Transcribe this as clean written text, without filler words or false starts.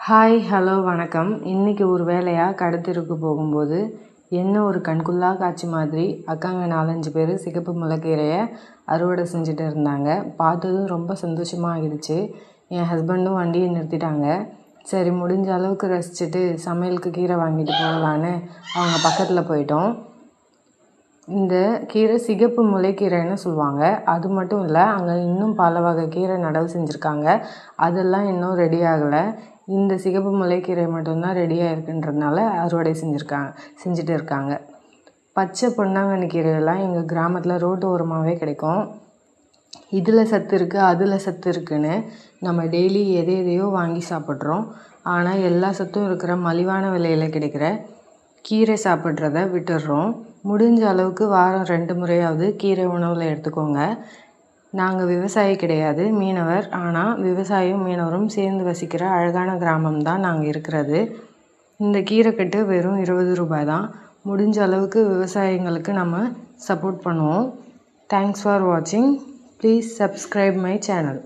Hi hello வணக்கம். இன்றைக்கி ஒரு வேலையாக கடத்திற்கு போகும்போது என்ன ஒரு கண்குள்ளா காட்சி மாதிரி அக்காங்க 4-5 பேர் சிகப்பு முளைக்கீரையை அறுவடை செஞ்சுட்டு இருந்தாங்க. பார்த்ததும் ரொம்ப சந்தோஷமாக ஆகிடுச்சு. என் ஹஸ்பண்டும் வண்டியை நிறுத்திட்டாங்க. சரி, முடிஞ்ச அளவுக்கு ரசிச்சுட்டு சமையலுக்கு கீரை வாங்கிட்டு போகலான்னு அவங்க பக்கத்தில் போயிட்டோம். இந்த கீரை சிகப்பு முளைக்கீரைன்னு சொல்லுவாங்க. அது மட்டும் இல்லை, அங்கே இன்னும் பல வகை கீரை நடவு செஞ்சுருக்காங்க. அதெல்லாம் இன்னும் ரெடி ஆகலை. இந்த சிகப்பு முளைக்கீரை மட்டும்தான் ரெடியாக இருக்குன்றதுனால அறுவடை செஞ்சுட்டு இருக்காங்க. பச்சை பொன்னாங்கண்ணி கீரையெல்லாம் எங்கள் கிராமத்தில் ரோட்டு ஓரமாகவே கிடைக்கும். இதில் சத்து இருக்குது, அதில் சத்து இருக்குதுன்னு நம்ம டெய்லி எதையோ வாங்கி சாப்பிட்றோம். ஆனால் எல்லா சத்தும் இருக்கிற மலிவான விலையில் கிடைக்கிற கீரை சாப்பிட்றத விட்டுடுறோம். முடிஞ்ச அளவுக்கு வாரம் 2 முறையாவது கீரை உணவில் எடுத்துக்கோங்க. நாங்கள் விவசாயி கிடையாது, மீனவர். ஆனால் விவசாயியும் மீனவரும் சேர்ந்து வசிக்கிற அழகான கிராமம் தான் நாங்கள் இருக்கிறது. இந்த கீரைக்கட்டு வெறும் 20 ரூபாய் தான். முடிஞ்ச அளவுக்கு விவசாயிங்களுக்கு நம்ம சப்போர்ட் பண்ணுவோம். தேங்க்ஸ் ஃபார் வாட்சிங். Please subscribe my channel.